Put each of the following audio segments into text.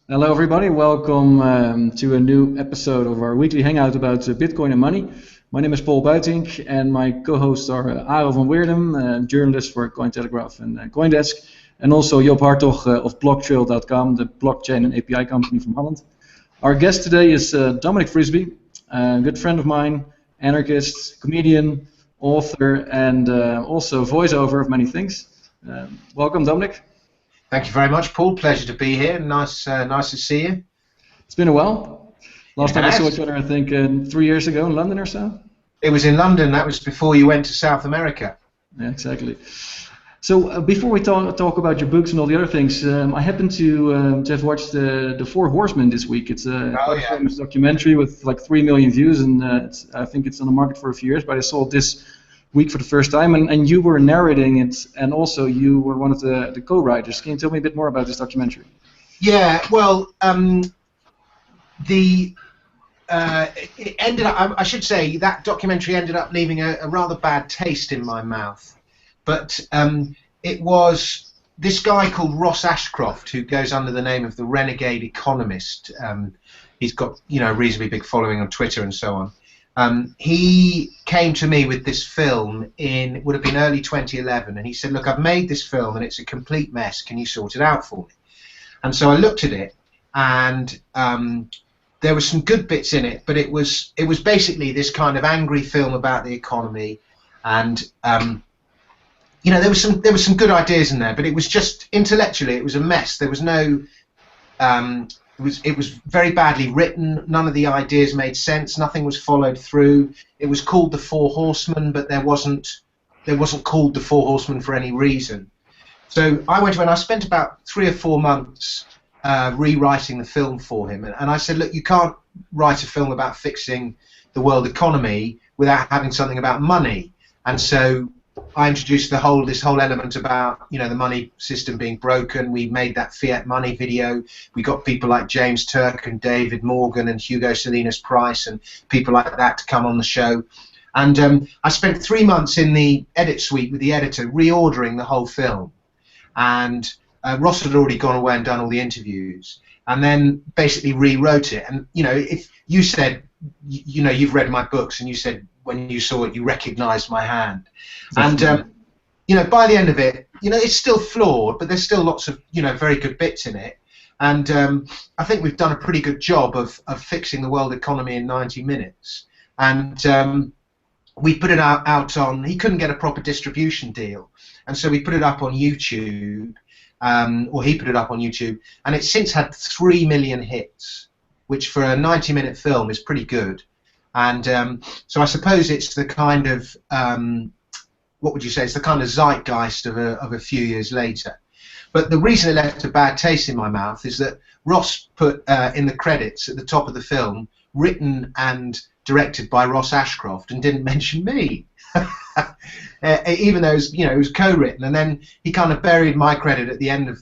Hello, everybody. Welcome to a new episode of our weekly hangout about Bitcoin and money. My name is Paul Buitink, and my co-hosts are Aro van Weerdem, journalist for Cointelegraph and CoinDesk, and also Joop Hartog of blocktrail.com, the blockchain and API company from Holland. Our guest today is Dominic Frisby, a good friend of mine, anarchist, comedian, author, and also voiceover of many things. Welcome, Dominic. Thank you very much, Paul. Pleasure to be here. Nice to see you. It's been a while. Last time we saw each other, I think, 3 years ago in London or so. It was in London. That was before you went to South America. Yeah, exactly. So before we talk about your books and all the other things, I happened to have watched the Four Horsemen this week. It's a famous documentary with like 3 million views, and I think it's on the market for a few years. But I saw it this week for the first time, and you were narrating it, and also you were one of the co-writers. Can you tell me a bit more about this documentary? Yeah, well, it ended up, I should say, that documentary ended up leaving a rather bad taste in my mouth. But it was this guy called Ross Ashcroft, who goes under the name of the Renegade Economist. He's got, a reasonably big following on Twitter and so on. He came to me with this film it would have been early 2011, and he said, look, I've made this film and it's a complete mess, can you sort it out for me? And so I looked at it, and there were some good bits in it, but it was basically this kind of angry film about the economy, and there was some good ideas in there, but it was just intellectually it was a mess. There was no It was very badly written. None of the ideas made sense. Nothing was followed through. It was called the Four Horsemen, but there wasn't called the Four Horsemen for any reason. So I went away and I spent about 3 or 4 months rewriting the film for him. And I said, look, you can't write a film about fixing the world economy without having something about money. And so I introduced this whole element about the money system being broken. We made that fiat money video. We got people like James Turk and David Morgan and Hugo Salinas Price and people like that to come on the show. And I spent 3 months in the edit suite with the editor reordering the whole film. And Ross had already gone away and done all the interviews, and then basically rewrote it. And if you said, you've read my books, and you said when you saw it you recognized my hand. And by the end of it, it's still flawed, but there's still lots of very good bits in it. And I think we've done a pretty good job of fixing the world economy in 90 minutes. And we put it out on, he couldn't get a proper distribution deal, and so we put it up on YouTube, or he put it up on YouTube, and it's since had 3 million hits, which for a 90-minute film is pretty good. And so I suppose it's the kind of, what would you say, it's the kind of zeitgeist of a few years later. But the reason it left a bad taste in my mouth is that Ross put in the credits at the top of the film, written and directed by Ross Ashcroft, and didn't mention me. Even though it was co-written, and then he kind of buried my credit at the end of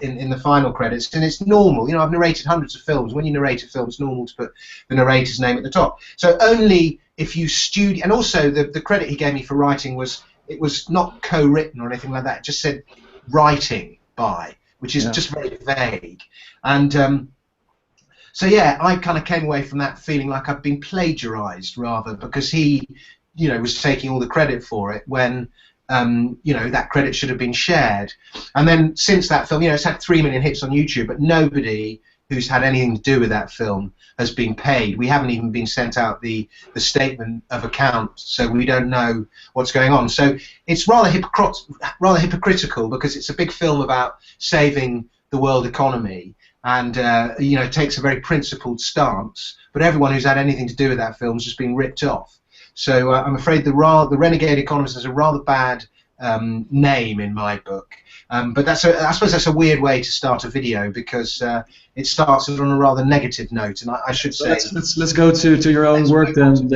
in the final credits. And it's normal, I've narrated hundreds of films. When you narrate a film, it's normal to put the narrator's name at the top. So only if you studio, and also the credit he gave me for writing was not co-written or anything like that. It just said writing by, which is just very vague. And so yeah, I kind of came away from that feeling like I've been plagiarized, rather, because he was taking all the credit for it when that credit should have been shared. And then since that film, it's had 3 million hits on YouTube, but nobody who's had anything to do with that film has been paid. We haven't even been sent out the statement of account, so we don't know what's going on. So it's rather hypocritical, because it's a big film about saving the world economy, and it takes a very principled stance, but everyone who's had anything to do with that film has just been ripped off. So I'm afraid the Renegade Economist has a rather bad name in my book. But I suppose that's a weird way to start a video, because it starts on a rather negative note, and I should say. Let's go to your own work then.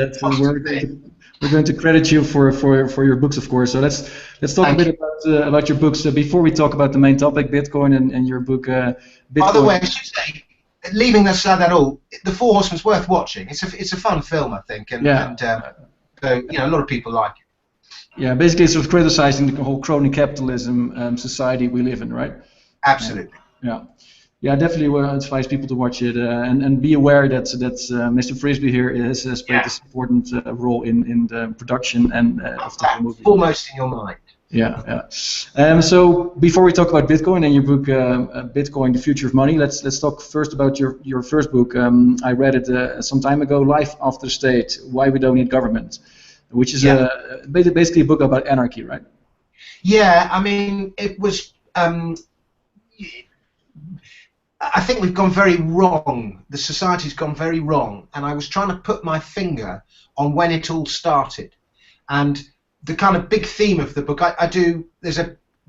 We're going to credit you for your books, of course. So let's talk a bit about your books before we talk about the main topic, Bitcoin, and your book. Bitcoin. By the way, I should say, leaving that all, The Four Horsemen's worth watching. It's a fun film, I think, and so a lot of people like it. Yeah, basically it's sort of criticizing the whole crony capitalism society we live in, right? Absolutely. Yeah. Yeah, I definitely would advise people to watch it and be aware that Mr. Frisby here has played this important role in the production and of the whole movie. Foremost in your mind. Yeah, yeah. So before we talk about Bitcoin and your book, Bitcoin: The Future of Money, let's talk first about your first book. I read it some time ago, Life After the State: Why We Don't Need Government, which is basically a book about anarchy, right? Yeah, I mean, it was. I think we've gone very wrong. The society's gone very wrong, and I was trying to put my finger on when it all started. And the kind of big theme of the book, I do.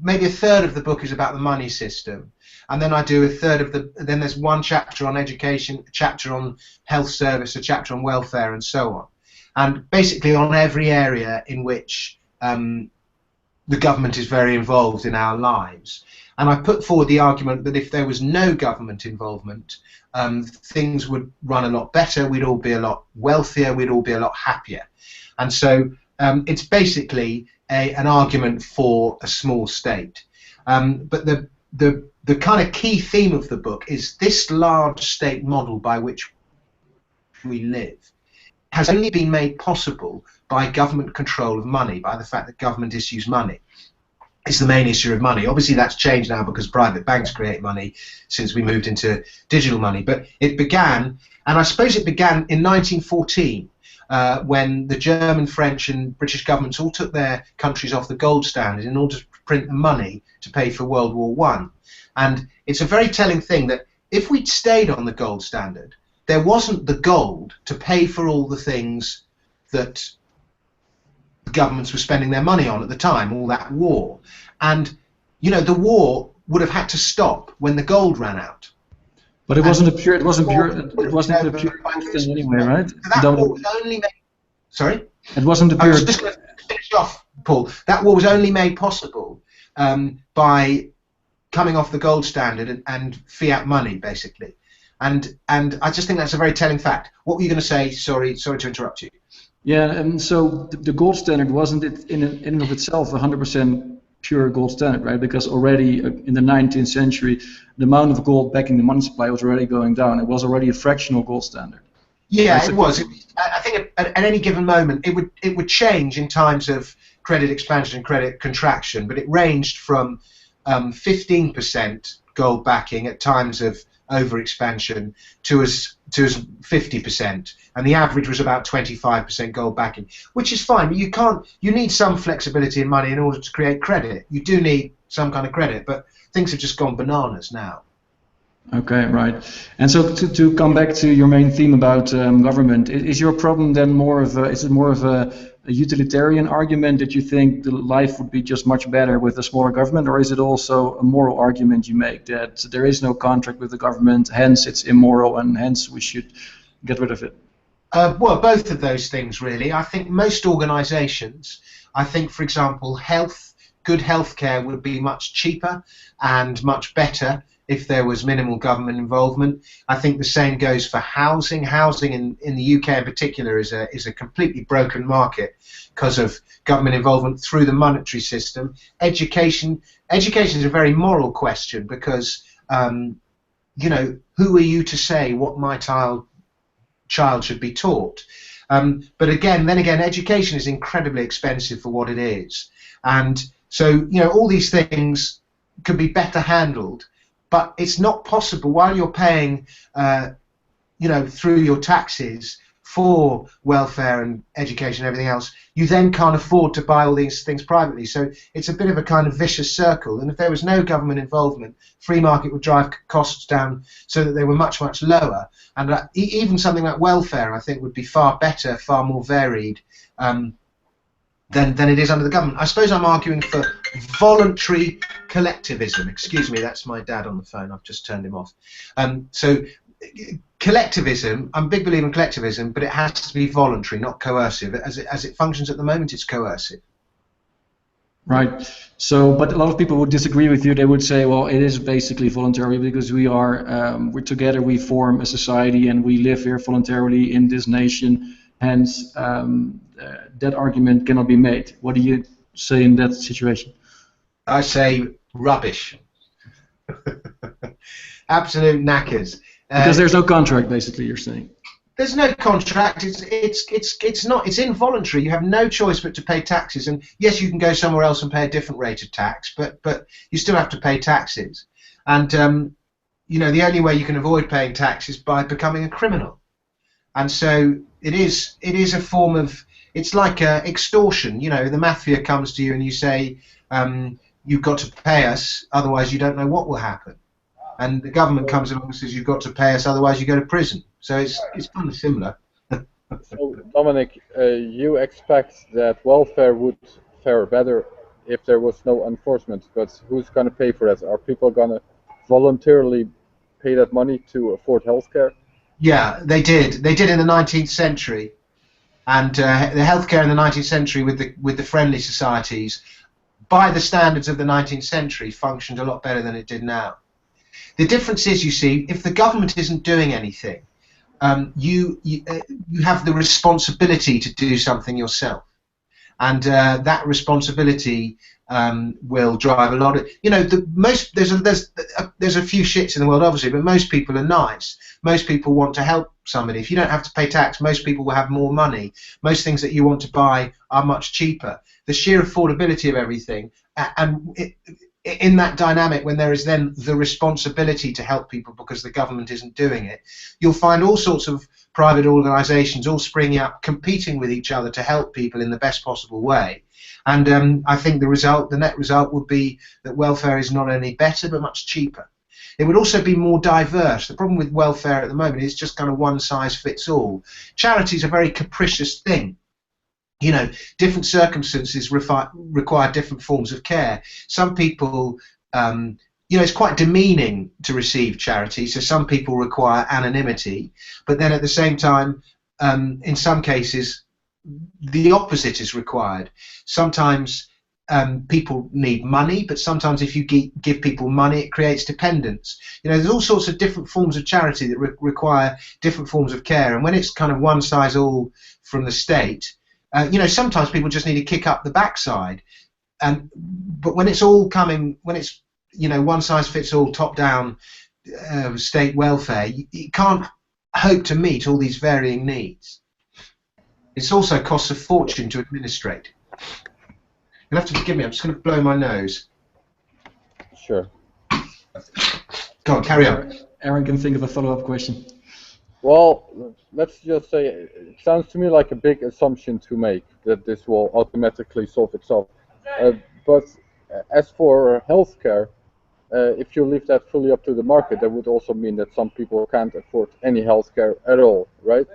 Maybe a third of the book is about the money system, and then I do a third of the. Then there's one chapter on education, a chapter on health service, a chapter on welfare, and so on. And basically on every area in which the government is very involved in our lives. And I put forward the argument that if there was no government involvement, things would run a lot better, we'd all be a lot wealthier, we'd all be a lot happier. And so it's basically an argument for a small state. But the kind of key theme of the book is this large state model by which we live has only been made possible by government control of money, by the fact that government issues money. It's the main issue of money. Obviously that's changed now because private banks create money since we moved into digital money. But it began, and I suppose it began in 1914 when the German, French and British governments all took their countries off the gold standard in order to print the money to pay for World War I. And it's a very telling thing that if we'd stayed on the gold standard, there wasn't the gold to pay for all the things that the governments were spending their money on at the time, all that war. And, you know, the war would have had to stop when the gold ran out. But it wasn't a pure gold thing anyway, right? So that war was only made, sorry? It wasn't a pure... I was just going to finish off, Paul. That war was only made possible by coming off the gold standard and fiat money, basically. And I just think that's a very telling fact. What were you going to say? Sorry to interrupt you. Yeah, and so the gold standard wasn't in and of itself 100% pure gold standard, right? Because already in the 19th century, the amount of gold backing the money supply was already going down. It was already a fractional gold standard. Yeah, it was. I think at any given moment, it would change in times of credit expansion and credit contraction, but it ranged from 15% gold backing at times of overexpansion to as 50%, and the average was about 25% gold backing, which is fine. But you need some flexibility in money in order to create credit. You do need some kind of credit, but things have just gone bananas now. Okay, right. And so to come back to your main theme about government, is your problem then more of a utilitarian argument that you think the life would be just much better with a smaller government, or is it also a moral argument you make that there is no contract with the government, hence it's immoral and hence we should get rid of it? Well, both of those things really. I think most organisations, for example, good healthcare would be much cheaper and much better if there was minimal government involvement. I think the same goes for housing. Housing in the UK in particular is a completely broken market because of government involvement through the monetary system. Education is a very moral question because you know, who are you to say what my child should be taught? But then again, education is incredibly expensive for what it is, and so you know all these things could be better handled. But it's not possible while you're paying, you know, through your taxes for welfare and education and everything else, you then can't afford to buy all these things privately. So it's a bit of a kind of vicious circle. And if there was no government involvement, free market would drive costs down so that they were much, much lower. And even something like welfare, I think, would be far better, far more varied than it is under the government. I suppose I'm arguing for voluntary collectivism. Excuse me, that's my dad on the phone. I've just turned him off. So collectivism, I'm a big believer in collectivism, but it has to be voluntary, not coercive. As it functions at the moment, it's coercive. Right. So, but a lot of people would disagree with you. They would say, well, it is basically voluntary because we're together, we form a society and we live here voluntarily in this nation. Hence, that argument cannot be made. What do you say in that situation? I say rubbish. absolute knackers. Because there's no contract, basically, you're saying. There's no contract. It's not. It's involuntary. You have no choice but to pay taxes. And yes, you can go somewhere else and pay a different rate of tax, but you still have to pay taxes. And you know, the only way you can avoid paying tax is by becoming a criminal. And so it is a form of. It's like extortion. You know, the mafia comes to you and you say, you've got to pay us, otherwise you don't know what will happen. And the government comes along and says, you've got to pay us, otherwise you go to prison. So it's kind of similar. So, Dominic, you expect that welfare would fare better if there was no enforcement, but who's going to pay for that? Are people going to voluntarily pay that money to afford healthcare? Yeah, they did. They did in the 19th century. And the healthcare in the 19th century with the friendly societies, by the standards of the 19th century, functioned a lot better than it did now. The difference is, you see, if the government isn't doing anything, you have the responsibility to do something yourself, and that responsibility will drive a lot of. You know, there's a few shits in the world, obviously, but most people are nice. Most people want to help somebody. If you don't have to pay tax, most people will have more money. Most things that you want to buy are much cheaper. The sheer affordability of everything, and in that dynamic, when there is then the responsibility to help people because the government isn't doing it, you'll find all sorts of private organisations all springing up, competing with each other to help people in the best possible way. And I think the net result would be that welfare is not only better but much cheaper. It would also be more diverse. The problem with welfare at the moment is just kind of one size fits all. Charity is a very capricious thing. You know, different circumstances require different forms of care. Some people, you know, it's quite demeaning to receive charity, so some people require anonymity, but then at the same time, in some cases, the opposite is required. Sometimes people need money, but sometimes if you give people money, it creates dependence. You know, there's all sorts of different forms of charity that require different forms of care, and when it's kind of one size all from the state, you know, sometimes people just need to kick up the backside, but when it's all coming, when it's, you know, one size fits all, top down state welfare, you can't hope to meet all these varying needs. It also costs a fortune to administrate. You'll have to forgive me, I'm just going to blow my nose. Sure. Go on, carry on. Aaron can think of a follow-up question. Well, let's just say it sounds to me like a big assumption to make that this will automatically solve itself. But as for healthcare, if you leave that fully up to the market, that would also mean that some people can't afford any healthcare at all, right?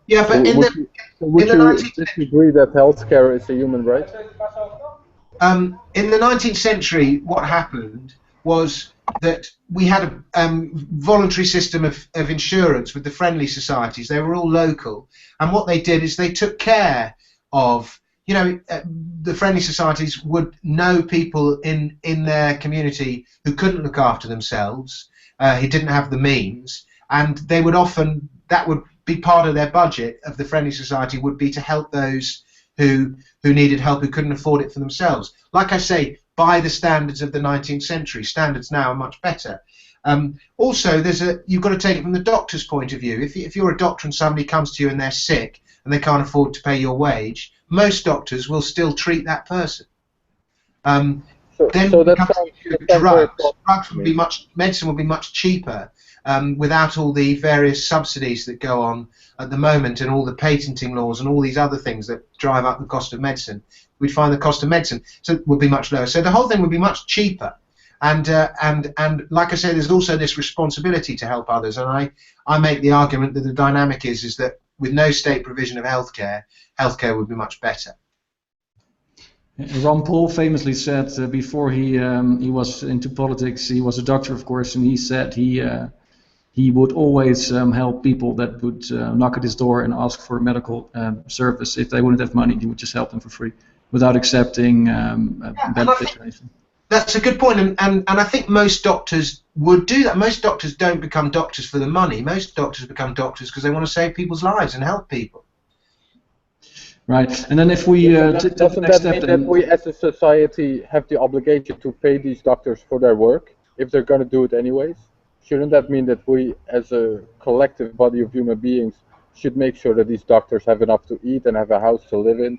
Yeah, but so would you disagree that healthcare is a human right? In the 19th century, what happened was that we had a voluntary system of insurance with the friendly societies. They were all local, and what they did is they took care of, you know, the friendly societies would know people in their community who couldn't look after themselves, who didn't have the means, and they would often, that would be part of their budget of the friendly society, would be to help those who needed help, who couldn't afford it for themselves. Like I say, by the standards of the 19th century. Standards now are much better. Also, you've got to take it from the doctor's point of view. If you're a doctor and somebody comes to you and they're sick and they can't afford to pay your wage, most doctors will still treat that person. Then so when it comes to drugs would be medicine would be much cheaper without all the various subsidies that go on at the moment and all the patenting laws and all these other things that drive up the cost of medicine. We'd find the cost of medicine would be much lower. So the whole thing would be much cheaper. And like I said, there's also this responsibility to help others. And I make the argument that the dynamic is that with no state provision of healthcare would be much better. Ron Paul famously said before he was into politics, he was a doctor, of course, and he said he would always help people that would knock at his door and ask for medical service. If they wouldn't have money, he would just help them for free without accepting benefits or anything. That's a good point, and I think most doctors would do that. Most doctors don't become doctors for the money. Most doctors become doctors because they want to save people's lives and help people. Right, and then if we doesn't that mean that we as a society have the obligation to pay these doctors for their work if they're going to do it anyways? shouldn't that mean that we, as a collective body of human beings, should make sure that these doctors have enough to eat and have a house to live in,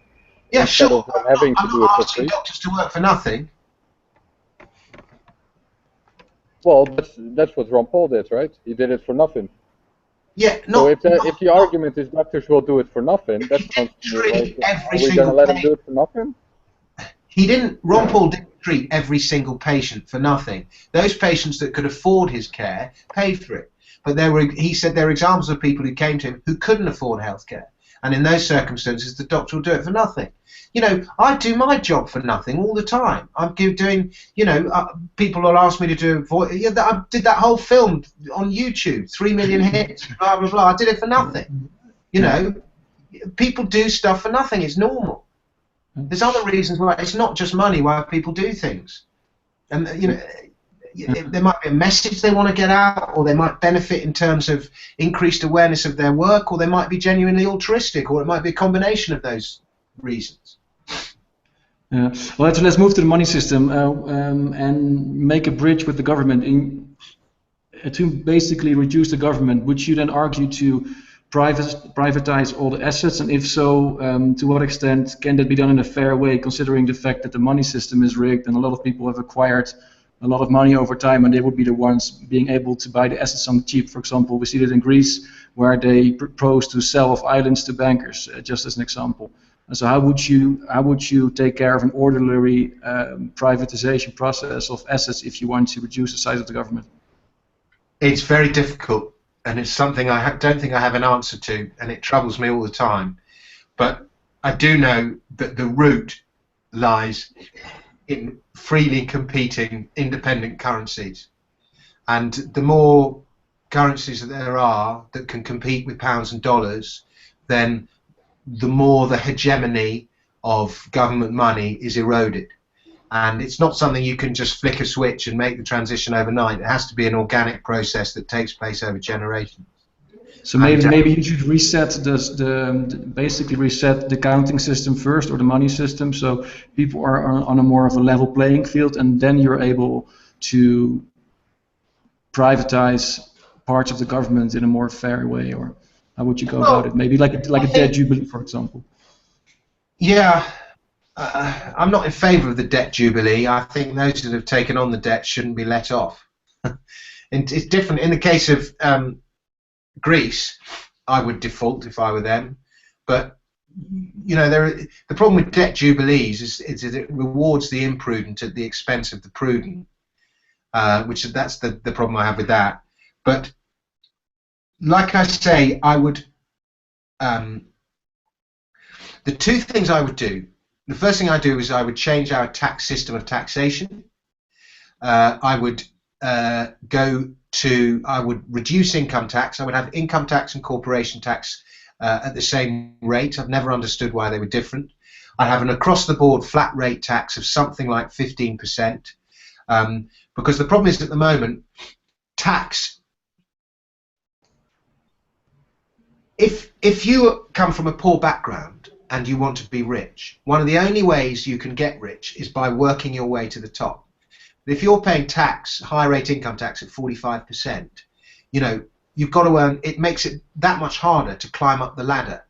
Yeah, instead sure. of them having to I'm do it not for asking free? doctors to work for nothing. Well, that's what Ron Paul did, right? He did it for nothing. Yeah, So if the argument is doctors will do it for nothing, that sounds to me like, are we going to let them do it for nothing? Ron Paul didn't treat every single patient for nothing. Those patients that could afford his care paid for it. But he said there were examples of people who came to him who couldn't afford healthcare. And in those circumstances, the doctor will do it for nothing. You know, I do my job for nothing all the time. I'm doing, you know, people will ask me to do voice. Yeah, I did that whole film on YouTube, 3 million hits, blah, blah, blah. I did it for nothing. You know, people do stuff for nothing. It's normal. There's other reasons why. It's not just money why people do things. And, you know, there might be a message they want to get out, or they might benefit in terms of increased awareness of their work, or they might be genuinely altruistic, or it might be a combination of those reasons. Well, let's move to the money system and make a bridge with the government to basically reduce the government. Would you then argue to privatize all the assets, and if so, to what extent can that be done in a fair way, considering the fact that the money system is rigged and a lot of people have acquired a lot of money over time, and they would be the ones being able to buy the assets on the cheap? For example, we see that in Greece, where they propose to sell off islands to bankers, just as an example. And so how would you take care of an orderly privatization process of assets if you want to reduce the size of the government? It's very difficult, and it's something I don't think I have an answer to, and it troubles me all the time. But I do know that the root lies in freely competing independent currencies. And the more currencies that there are that can compete with pounds and dollars, then the more the hegemony of government money is eroded. And it's not something you can just flick a switch and make the transition overnight. It has to be an organic process that takes place over generations. So maybe you should reset basically reset the counting system first, or the money system, so people are on a more of a level playing field, and then you're able to privatize parts of the government in a more fair way. Or how would you go about it? Maybe like a debt jubilee, for example. Yeah, I'm not in favour of the debt jubilee. I think those that have taken on the debt shouldn't be let off. And it's different in the case of Greece. I would default if I were them, but you know, the problem with debt jubilees is that it rewards the imprudent at the expense of the prudent, that's the problem I have with that. But like I say, I would the two things I would do. The first thing I do is I would change our tax system of taxation. I would I would reduce income tax. I would have income tax and corporation tax at the same rate. I've never understood why they were different. I'd have an across-the-board flat rate tax of something like 15%, because the problem is at the moment, tax. If you come from a poor background and you want to be rich, one of the only ways you can get rich is by working your way to the top. If you're paying tax, high rate income tax at 45%, you know, you've got to earn, it makes it that much harder to climb up the ladder.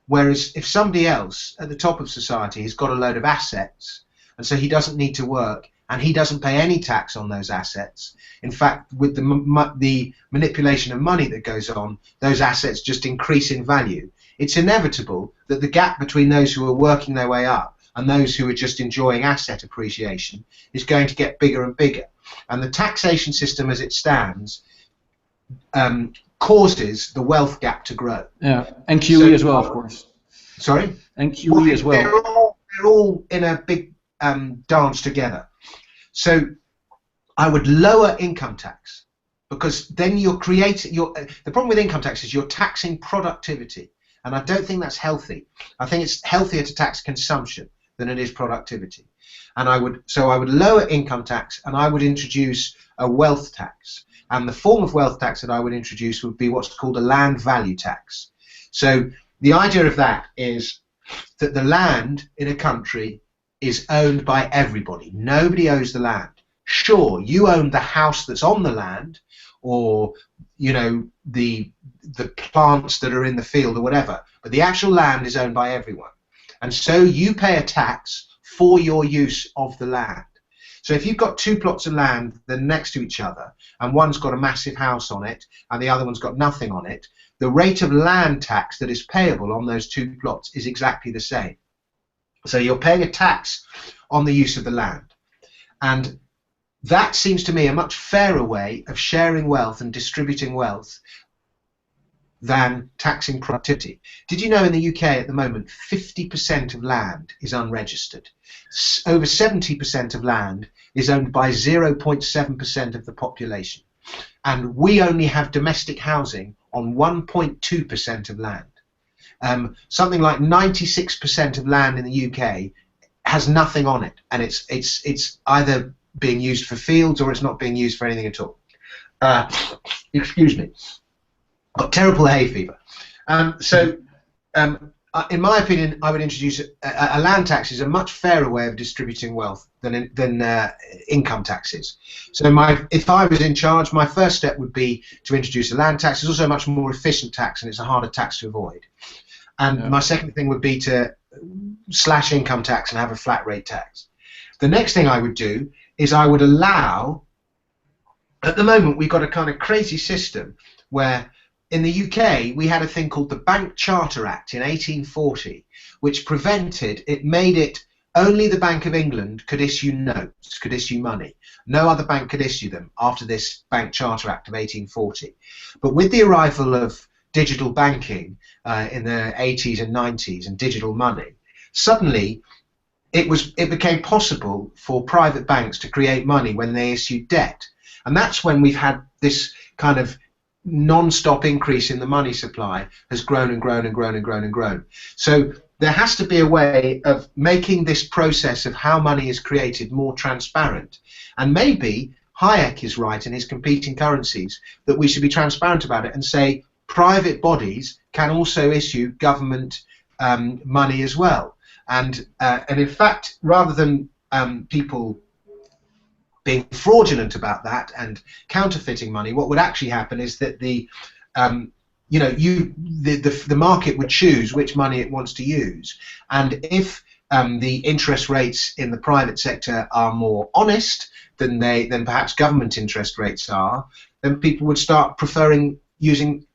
Whereas if somebody else at the top of society has got a load of assets, and so he doesn't need to work, and he doesn't pay any tax on those assets. In fact, with the manipulation of money that goes on, those assets just increase in value. It's inevitable that the gap between those who are working their way up and those who are just enjoying asset appreciation is going to get bigger and bigger. And the taxation system as it stands causes the wealth gap to grow. Yeah, and QE as well, of course. Sorry? And QE as well. They're all in a big dance together. So I would lower income tax, because then you're creating, the problem with income tax is you're taxing productivity, and I don't think that's healthy. I think it's healthier to tax consumption than it is productivity. And I would lower income tax, and I would introduce a wealth tax. And the form of wealth tax that I would introduce would be what's called a land value tax. So the idea of that is that the land in a country is owned by everybody. Nobody owns the land. Sure, you own the house that's on the land, or the plants that are in the field or whatever, but the actual land is owned by everyone, and so you pay a tax for your use of the land. So if you've got two plots of land that are next to each other, and one's got a massive house on it and the other one's got nothing on it, the rate of land tax that is payable on those two plots is exactly the same. So you're paying a tax on the use of the land, and that seems to me a much fairer way of sharing wealth and distributing wealth than taxing productivity. Did you know in the UK at the moment 50% of land is unregistered? Over 70% of land is owned by 0.7% of the population, and we only have domestic housing on 1.2% of land. Something like 96% of land in the UK has nothing on it, and it's either being used for fields or it's not being used for anything at all. Excuse me. Got terrible hay fever. In my opinion, I would introduce a land tax is a much fairer way of distributing wealth than income taxes. So if I was in charge, my first step would be to introduce a land tax. It's also a much more efficient tax, and it's a harder tax to avoid. And my second thing would be to slash income tax and have a flat rate tax. The next thing I would do is I would allow, at the moment we've got a kind of crazy system where in the UK we had a thing called the Bank Charter Act in 1840, which made it only the Bank of England could issue notes, could issue money. No other bank could issue them after this Bank Charter Act of 1840. But with the arrival of digital banking in the 80s and 90s and digital money, suddenly it became possible for private banks to create money when they issued debt. And that's when we've had this kind of non-stop increase in the money supply, has grown and grown and grown and grown and grown. So there has to be a way of making this process of how money is created more transparent. And maybe Hayek is right in his competing currencies, that we should be transparent about it and say private bodies can also issue government money as well. And in fact, rather than people being fraudulent about that and counterfeiting money, what would actually happen is that the market would choose which money it wants to use, and if the interest rates in the private sector are more honest than perhaps government interest rates are, then people would start preferring using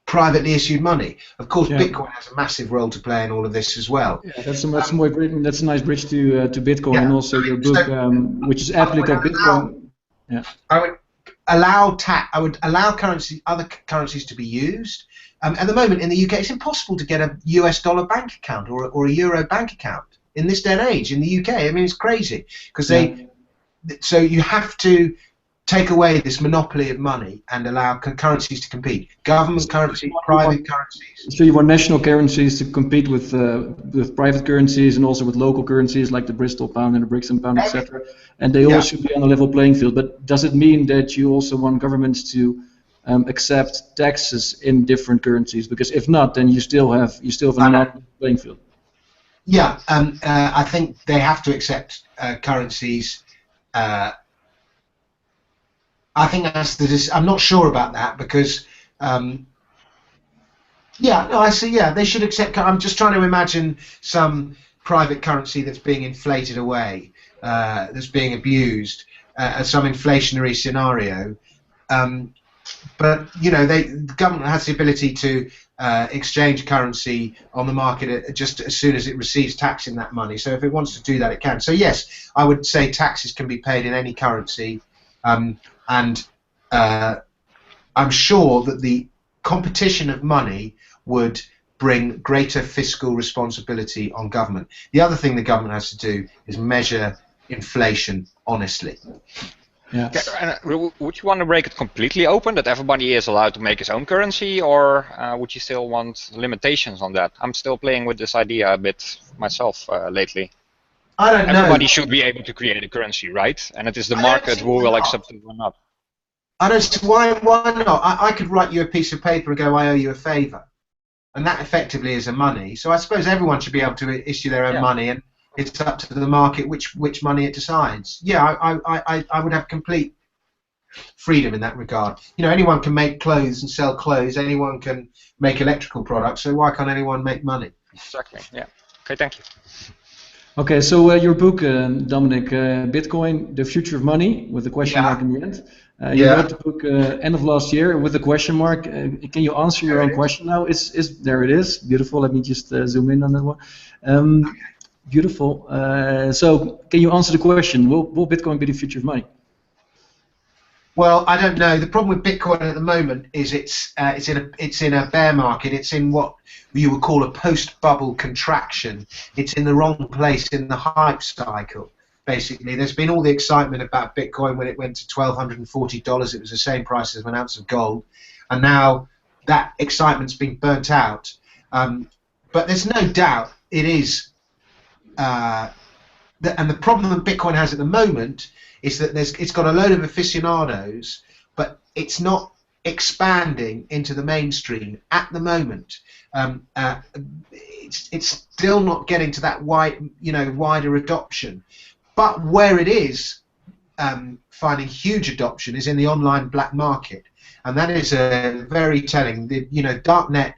privately issued money. Of course, Bitcoin has a massive role to play in all of this as well. Yeah, that's a nice bridge to Bitcoin, and also your book, which is aptly called Bitcoin. Yeah. I would allow other currencies to be used. At the moment in the UK, it's impossible to get a US dollar bank account or a euro bank account in this day and age in the UK. I mean, it's crazy because so you have to take away this monopoly of money and allow currencies to compete. Government currencies, private currencies. So you want national currencies to compete with private currencies and also with local currencies like the Bristol pound and the Brixton pound, etc. And they all should be on a level playing field. But does it mean that you also want governments to accept taxes in different currencies? Because if not, then you still have a level playing field. Yeah, I think they have to accept currencies. I think that's I'm not sure about that because, I see. Yeah, they should accept. I'm just trying to imagine some private currency that's being inflated away, that's being abused, some inflationary scenario. But the government has the ability to exchange currency on the market just as soon as it receives tax in that money. So if it wants to do that, it can. So yes, I would say taxes can be paid in any currency. And I'm sure that the competition of money would bring greater fiscal responsibility on government. The other thing the government has to do is measure inflation honestly. Yeah. Would you want to break it completely open, that everybody is allowed to make his own currency, or would you still want limitations on that? I'm still playing with this idea a bit myself lately. I don't know. Everybody should be able to create a currency, right? And it is the market who will accept it or not. I don't see why not. I could write you a piece of paper and go, I owe you a favour. And that effectively is a money. So I suppose everyone should be able to issue their own money, and it's up to the market which money it decides. Yeah, I would have complete freedom in that regard. You know, anyone can make clothes and sell clothes. Anyone can make electrical products. So why can't anyone make money? Exactly. Yeah. Okay. Thank you. Okay, so your book, Dominic, Bitcoin, The Future of Money, with a question mark in the end. You wrote the book end of last year with a question mark. Can you answer your own question now? There it is. Beautiful. Let me just zoom in on that one. Beautiful. So can you answer the question? Will Bitcoin be the future of money? Well, I don't know. The problem with Bitcoin at the moment is it's in a bear market. It's in what you would call a post-bubble contraction. It's in the wrong place in the hype cycle. Basically, there's been all the excitement about Bitcoin when it went to $1,240. It was the same price as an ounce of gold, and now that excitement's been burnt out. But there's no doubt it is. And the problem that Bitcoin has at the moment is that it's got a load of aficionados, but it's not expanding into the mainstream at the moment. It's still not getting to that wider adoption. But where it is finding huge adoption is in the online black market, and that is very telling. Darknet.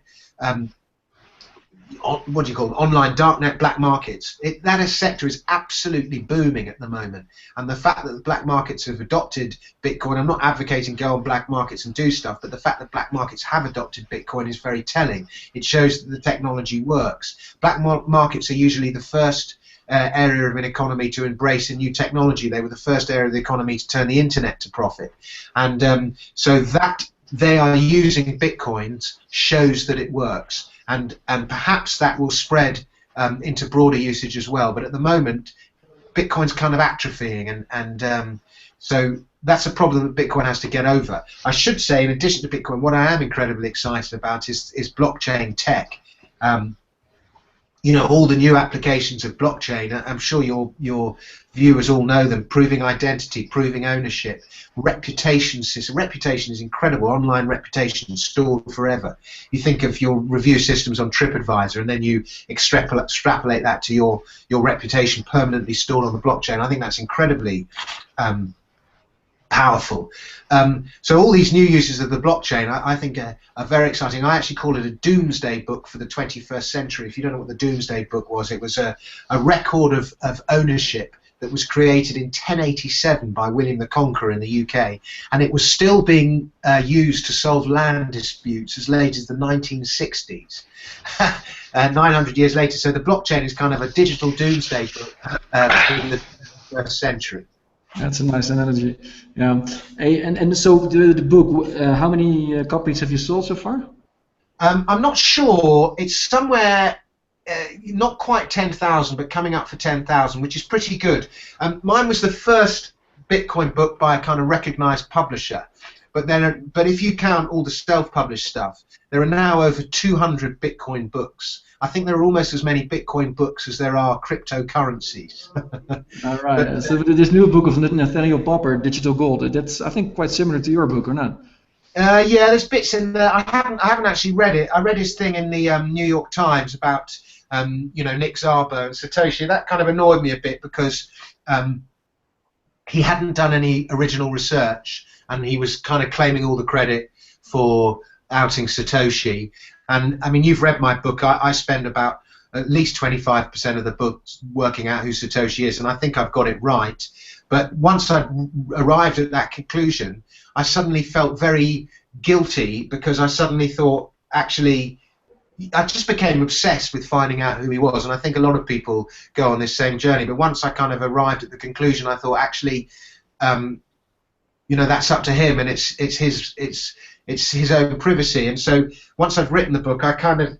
What do you call them? Online darknet black markets. That sector is absolutely booming at the moment, and the fact that the black markets have adopted Bitcoin, I'm not advocating go on black markets and do stuff, but the fact that black markets have adopted Bitcoin is very telling. It shows that the technology works. Black markets are usually the first area of an economy to embrace a new technology. They were the first area of the economy to turn the internet to profit, and so that they are using Bitcoins shows that it works. And perhaps that will spread into broader usage as well. But at the moment, Bitcoin's kind of atrophying, and so that's a problem that Bitcoin has to get over. I should say, in addition to Bitcoin, what I am incredibly excited about is blockchain tech. All the new applications of blockchain. I'm sure your viewers all know them: proving identity, proving ownership, reputation system. Reputation is incredible. Online reputation stored forever. You think of your review systems on TripAdvisor, and then you extrapolate that to your reputation permanently stored on the blockchain. I think that's incredibly powerful. So all these new uses of the blockchain I think are very exciting. I actually call it a Domesday Book for the 21st century. If you don't know what the Domesday Book was, it was a record of ownership that was created in 1087 by William the Conqueror in the UK, and it was still being used to solve land disputes as late as the 1960s. 900 years later, so the blockchain is kind of a digital Domesday Book in the 21st century. That's a nice analogy. Yeah. And so the book, how many copies have you sold so far? I'm not sure. It's somewhere not quite 10,000, but coming up for 10,000, which is pretty good. Mine was the first Bitcoin book by a kind of recognized publisher. But if you count all the self-published stuff, there are now over 200 Bitcoin books. I think there are almost as many Bitcoin books as there are cryptocurrencies. All right. So this new book of Nathaniel Popper, Digital Gold, that's I think quite similar to your book, or not? Yeah, there's bits in there. I haven't actually read it. I read his thing in the New York Times about Nick Szabo and Satoshi. That kind of annoyed me a bit because he hadn't done any original research, and he was kind of claiming all the credit for outing Satoshi. And I mean, you've read my book. I spend about at least 25% of the book working out who Satoshi is, and I think I've got it right. But once I arrived at that conclusion, I suddenly felt very guilty because I suddenly thought, actually, I just became obsessed with finding out who he was. And I think a lot of people go on this same journey. But once I kind of arrived at the conclusion, I thought, actually, that's up to him, and it's his own privacy. And so once I've written the book, I kind of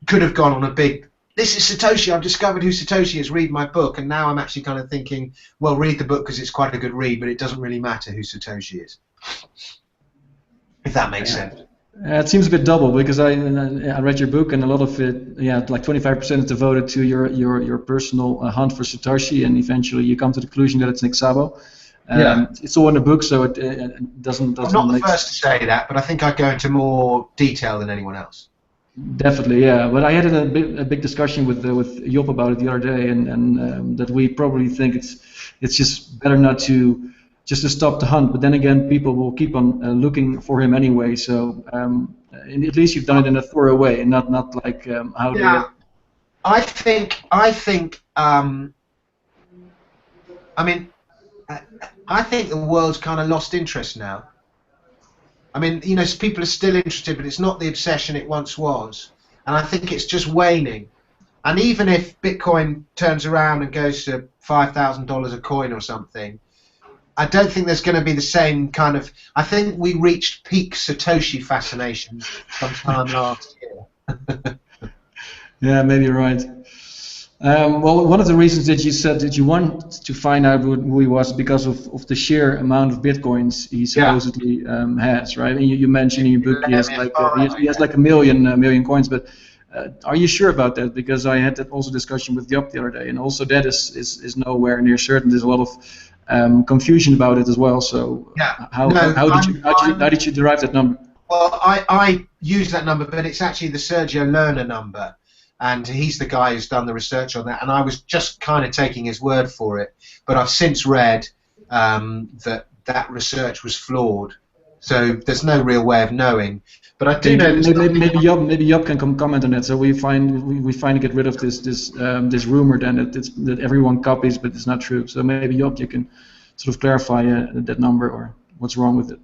could have gone on a big, this is Satoshi, I've discovered who Satoshi is, read my book. And now I'm actually kind of thinking, well, read the book because it's quite a good read, but it doesn't really matter who Satoshi is. If that makes sense. It seems a bit double because I read your book, and a lot of it, like 25% is devoted to your personal hunt for Satoshi, and eventually you come to the conclusion that it's Nick Szabo. It's all in the book, so it doesn't. I'm not the first to say that, but I think I go into more detail than anyone else. Definitely, yeah. But I had a big discussion with Job about it the other day, and that we probably think it's just better not to just to stop the hunt. But then again, people will keep on looking for him anyway. So at least you've done it in a thorough way, and not like how do you. I think. I mean, I think the world's kind of lost interest now. I mean, you know, people are still interested, but it's not the obsession it once was, and I think it's just waning. And even if Bitcoin turns around and goes to $5,000 a coin or something, I don't think there's going to be the same kind of. I think we reached peak Satoshi fascination sometime last year. Yeah, maybe you're right. Well, one of the reasons that you said that you want to find out who he was because of the sheer amount of bitcoins he supposedly has, right? And you mentioned in your book he has like a million coins, but are you sure about that? Because I had that also discussion with Job the other day, and also that is nowhere near certain. There's a lot of confusion about it as well. So how did you derive that number? Well, I use that number, but it's actually the Sergio Lerner number. And he's the guy who's done the research on that, and I was just kind of taking his word for it. But I've since read that research was flawed, so there's no real way of knowing. But I do know maybe Job can comment on that, so we finally get rid of this rumor then that everyone copies, but it's not true. So maybe Job, you can sort of clarify that number or what's wrong with it.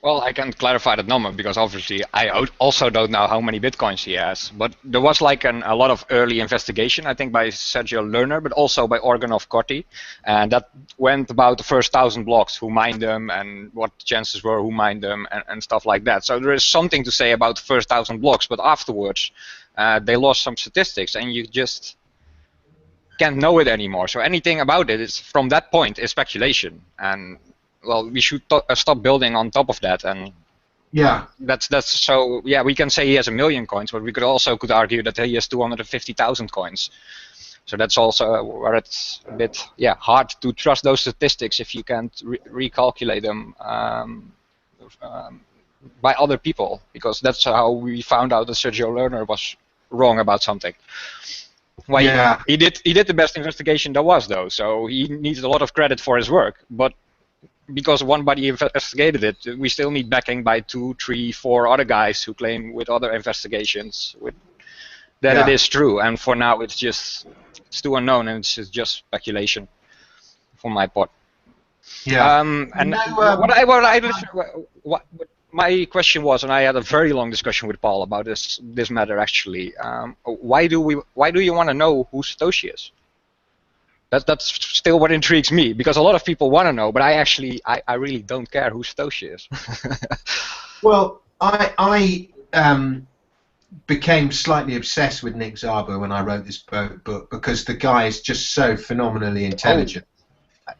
Well, I can clarify that number because obviously I also don't know how many bitcoins he has. But there was like a lot of early investigation, I think, by Sergio Lerner, but also by Organov Corti, and that went about the first 1,000 blocks, who mined them and what the chances were, who mined them, and stuff like that. So there is something to say about the first 1,000 blocks, but afterwards they lost some statistics, and you just can't know it anymore. So anything about it is from that point is speculation, and well, we should stop building on top of that, and that's so. Yeah, we can say he has 1 million coins, but we could argue that he has 250,000 coins. So that's also where it's a bit hard to trust those statistics if you can't recalculate them by other people, because that's how we found out that Sergio Lerner was wrong about something. He did the best investigation there was, though, so he needs a lot of credit for his work, but because one body investigated it, we still need backing by 2, 3, 4 other guys who claim with other investigations that it is true. And for now, it's too unknown, and it's just speculation, for my part. Yeah. What my question was, and I had a very long discussion with Paul about this matter actually. Why do you want to know who Satoshi is? That's still what intrigues me, because a lot of people want to know, but I really don't care who Satoshi is. Well, I became slightly obsessed with Nick Szabo when I wrote this book, because the guy is just so phenomenally intelligent.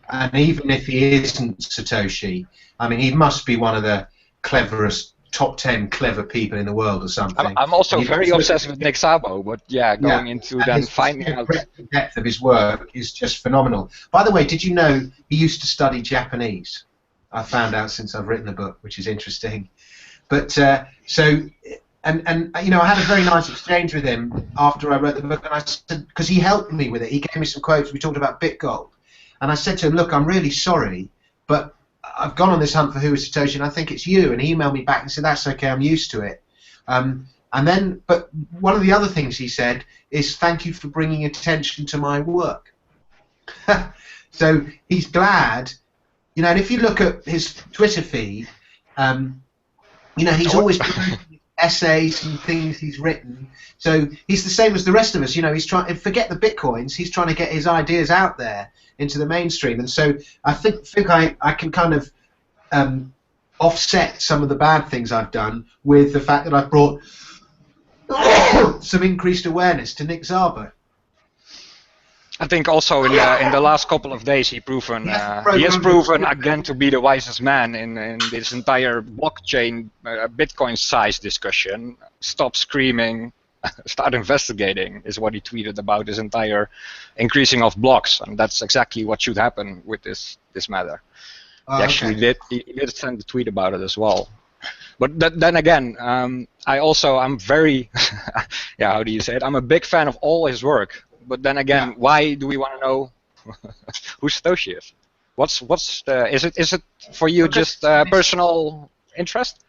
And even if he isn't Satoshi, I mean, he must be one of the cleverest, top 10 clever people in the world or something. I'm also very obsessed with Nick Szabo, but going into then finding out the depth of his work is just phenomenal. By the way, did you know he used to study Japanese? I found out since I've written the book, which is interesting. But and you know, I had a very nice exchange with him after I wrote the book, and I said, because he helped me with it, he gave me some quotes. We talked about BitGold, and I said to him, look, I'm really sorry, but I've gone on this hunt for who is Satoshi, and I think it's you. And he emailed me back and said, that's okay, I'm used to it. But one of the other things he said is, thank you for bringing attention to my work. So he's glad, you know, and if you look at his Twitter feed, you know, he's always essays and things he's written. So he's the same as the rest of us, you know, he's trying, forget the bitcoins, he's trying to get his ideas out there into the mainstream. And so I think I can kind of offset some of the bad things I've done with the fact that I've brought some increased awareness to Nick Szabo. I think also in the last couple of days he has proven again to be the wisest man in this entire blockchain Bitcoin size discussion. Stop screaming, start investigating is what he tweeted about this entire increasing of blocks, and that's exactly what should happen with this matter. He actually did send a tweet about it as well. But then again, I'm very how do you say it? I'm a big fan of all his work. But then again, why do we want to know who Satoshi is? What's the is it for you just personal interest?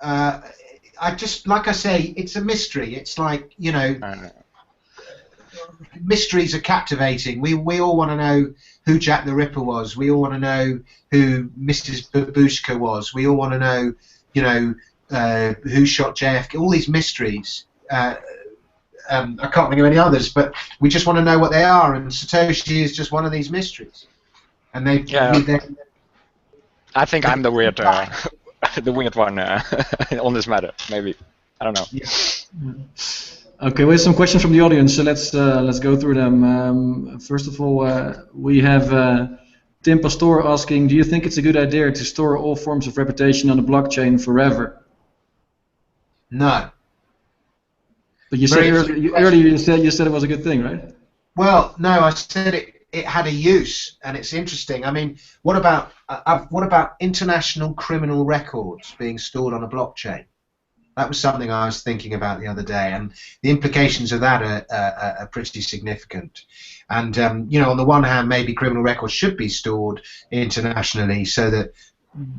I just, like I say, it's a mystery. It's like, you know, mysteries are captivating. We all want to know who Jack the Ripper was. We all want to know who Mrs. Babushka was. We all want to know, you know, who shot JFK. All these mysteries. I can't think of any others, but we just want to know what they are. And Satoshi is just one of these mysteries. And they, I think I'm the weird, the weird one on this matter. Maybe, I don't know. Yeah. Okay, we have some questions from the audience, so let's go through them. First of all, we have Tim Pastor asking, do you think it's a good idea to store all forms of reputation on the blockchain forever? No. But you said earlier you said it was a good thing, right? Well, no, I said it had a use, and it's interesting. I mean, what about international criminal records being stored on a blockchain? That was something I was thinking about the other day, and the implications of that are pretty significant. And you know, on the one hand, maybe criminal records should be stored internationally so that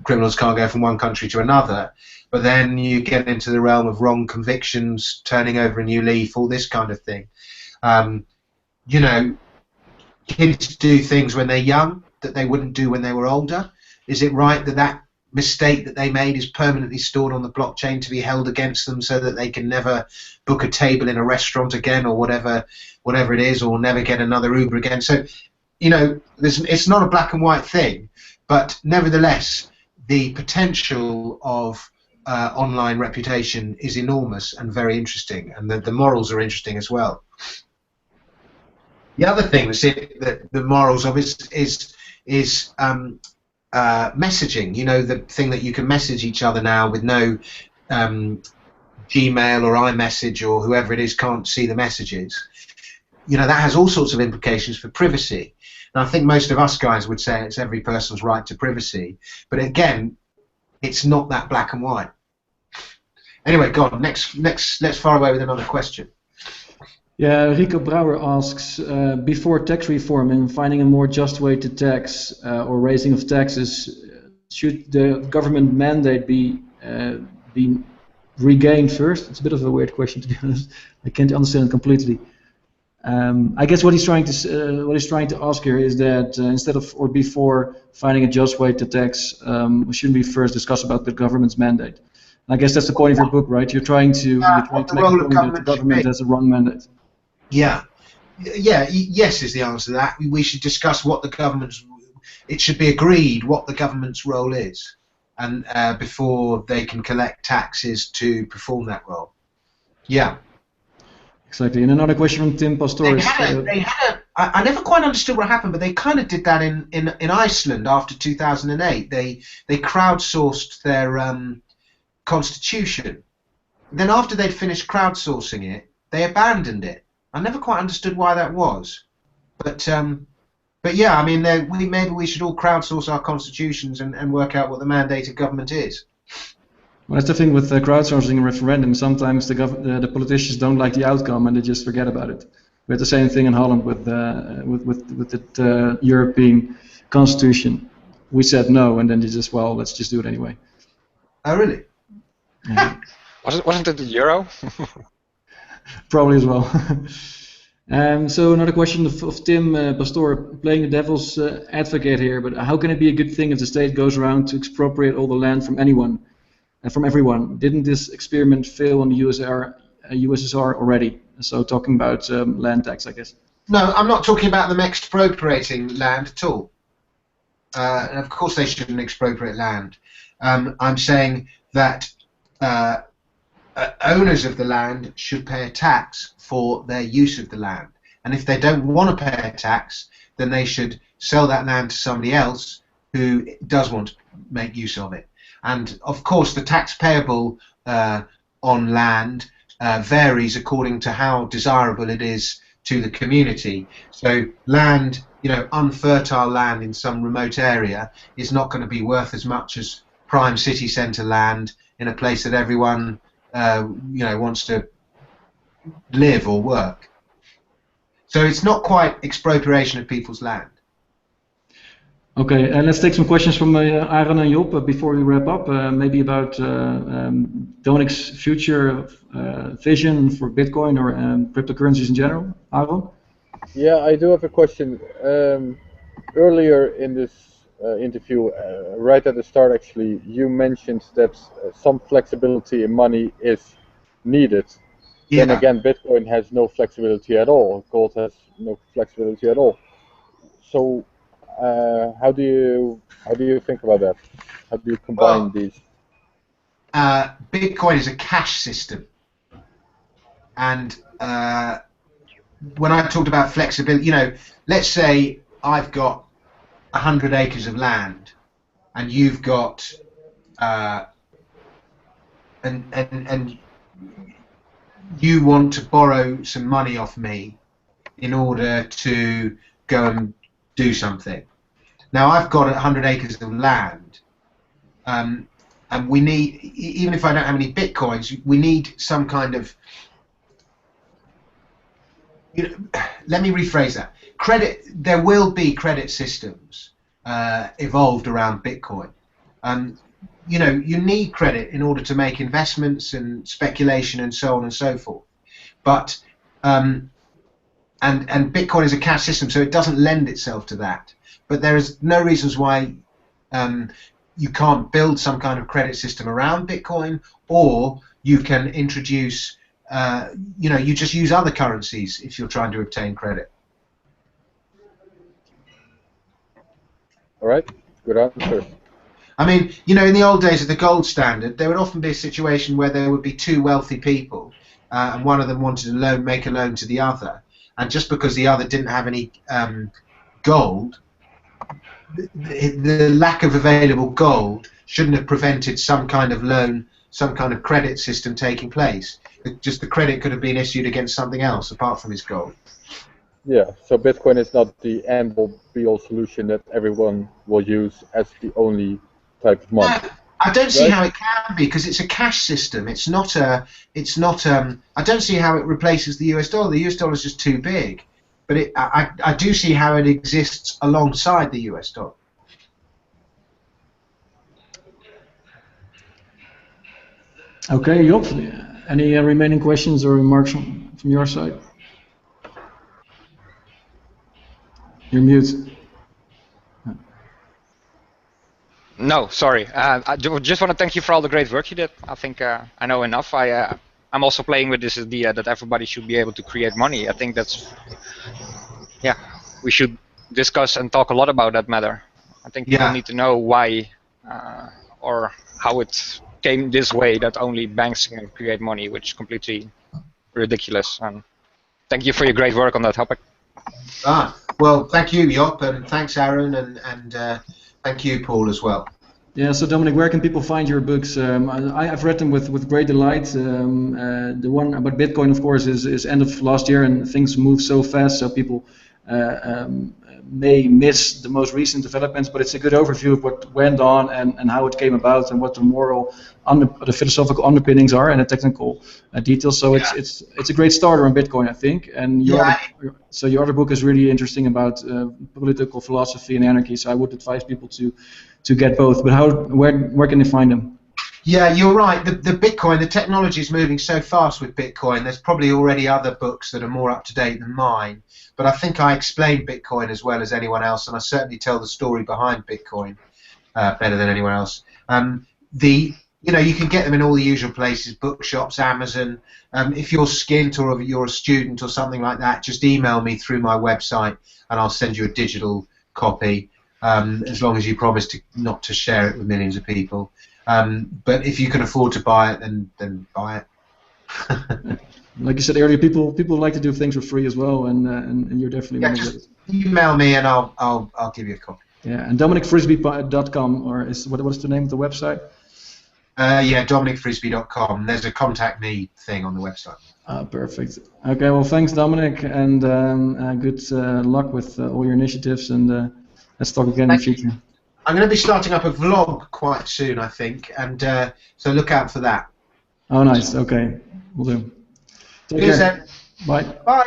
criminals can't go from one country to another. But then you get into the realm of wrong convictions, turning over a new leaf, all this kind of thing. You know, kids do things when they're young that they wouldn't do when they were older. Is it right that that mistake that they made is permanently stored on the blockchain to be held against them so that they can never book a table in a restaurant again, or whatever it is, or never get another Uber again? So, you know, it's not a black and white thing, but nevertheless, the potential of online reputation is enormous and very interesting, and the morals are interesting as well. The other thing that the morals of is messaging. You know, the thing that you can message each other now with no Gmail or iMessage or whoever it is can't see the messages. You know, that has all sorts of implications for privacy. And I think most of us guys would say it's every person's right to privacy. But again, it's not that black and white. Anyway, go on. Let's fire away with another question. Yeah, Rico Brouwer asks, before tax reform and finding a more just way to tax or raising of taxes, should the government mandate be regained first? It's a bit of a weird question, to be honest. I can't understand it completely. I guess what he's trying to ask here is that instead of or before finding a just way to tax, shouldn't we first discuss about the government's mandate? And I guess that's the point of your book, right? You're trying to make a point that the government has a wrong mandate. Yeah, yes is the answer to that. We should discuss what the government's. It should be agreed what the government's role is, and before they can collect taxes to perform that role. Yeah. Exactly. And another question from Tim Pastor. I never quite understood what happened, but they kind of did that in Iceland after 2008. They crowdsourced their constitution. Then after they'd finished crowdsourcing it, they abandoned it. I never quite understood why that was, but yeah, I mean, maybe we should all crowdsource our constitutions and work out what the mandate of government is. Well, that's the thing with crowdsourcing and referendum. Sometimes the politicians don't like the outcome and they just forget about it. We had the same thing in Holland with the European Constitution. We said no, and then they just, well, let's just do it anyway. Oh, really? Yeah. Wasn't it the euro? Probably as well. So another question of Tim Pastor, playing the devil's advocate here, but how can it be a good thing if the state goes around to expropriate all the land from anyone and from everyone? Didn't this experiment fail in the USSR already? So talking about land tax, I guess. No, I'm not talking about them expropriating land at all. And of course they shouldn't expropriate land. I'm saying that owners of the land should pay a tax for their use of the land, and if they don't want to pay a tax, then they should sell that land to somebody else who does want to make use of it. And of course the tax payable on land varies according to how desirable it is to the community. So land, you know, unfertile land in some remote area is not going to be worth as much as prime city centre land in a place that everyone you know, wants to live or work. So it's not quite expropriation of people's land. Okay, and let's take some questions from Aaron and Job before we wrap up. Maybe about Dominic's future vision for Bitcoin or cryptocurrencies in general. Aaron? Yeah, I do have a question. Earlier in this interview, right at the start actually, you mentioned that some flexibility in money is needed. Yeah. Then again, Bitcoin has no flexibility at all. Gold has no flexibility at all. So how do you think about that? How do you combine these? Bitcoin is a cash system, and when I talked about flexibility, let's say I've got 100 acres of land, and you've got and you want to borrow some money off me in order to go and do something. Now I've got 100 acres of land, and we need, even if I don't have any bitcoins, we need some kind of, let me rephrase that. There will be credit systems evolved around Bitcoin. You need credit in order to make investments and speculation and so on and so forth. But and Bitcoin is a cash system, so it doesn't lend itself to that. But there is no reasons why you can't build some kind of credit system around Bitcoin, or you can introduce, you just use other currencies if you're trying to obtain credit. All right, good answer. I mean, in the old days of the gold standard, there would often be a situation where there would be two wealthy people, and one of them wanted to make a loan to the other, and just because the other didn't have any gold, the lack of available gold shouldn't have prevented some kind of loan, some kind of credit system taking place. Just the credit could have been issued against something else apart from his gold. Yeah, so Bitcoin is not the end-all be-all solution that everyone will use as the only type of money. No, I don't see how it can be, because it's a cash system. It's not a. I don't see how it replaces the US dollar. The US dollar is just too big. But I do see how it exists alongside the US dollar. Okay, Job, any remaining questions or remarks from your side? You're mute. No, sorry. I just want to thank you for all the great work you did. I think I know enough. I'm also playing with this idea that everybody should be able to create money. I think that's, we should discuss and talk a lot about that matter. I think people need to know why or how it came this way, that only banks can create money, which is completely ridiculous. And thank you for your great work on that topic. Well, thank you, Job, and thanks, Aaron, and thank you, Paul, as well. Yeah, so Dominic, where can people find your books? I've read them with great delight. The one about Bitcoin, of course, is end of last year, and things move so fast, so people may miss the most recent developments, but it's a good overview of what went on and how it came about and what the moral, the philosophical underpinnings are and the technical details. So it's a great starter on Bitcoin, I think. And your other book is really interesting about political philosophy and anarchy. So I would advise people to get both. But where can they find them? Yeah, you're right. The Bitcoin, the technology is moving so fast with Bitcoin. There's probably already other books that are more up to date than mine. But I think I explain Bitcoin as well as anyone else, and I certainly tell the story behind Bitcoin better than anyone else. You can get them in all the usual places: bookshops, Amazon. If you're skint or you're a student or something like that, just email me through my website, and I'll send you a digital copy. As long as you promise not to share it with millions of people. But if you can afford to buy it, then buy it. Like you said earlier, people like to do things for free as well, and you're definitely one of those. Email me and I'll give you a copy. Yeah, and DominicFrisby.com, or what's the name of the website? DominicFrisby.com. There's a contact me thing on the website. Perfect. Okay, well, thanks, Dominic, and good luck with all your initiatives, and let's talk again in the future. I'm going to be starting up a vlog quite soon, I think, and so look out for that. Oh, nice. Okay, we'll do. Take care. Then. Bye. Bye.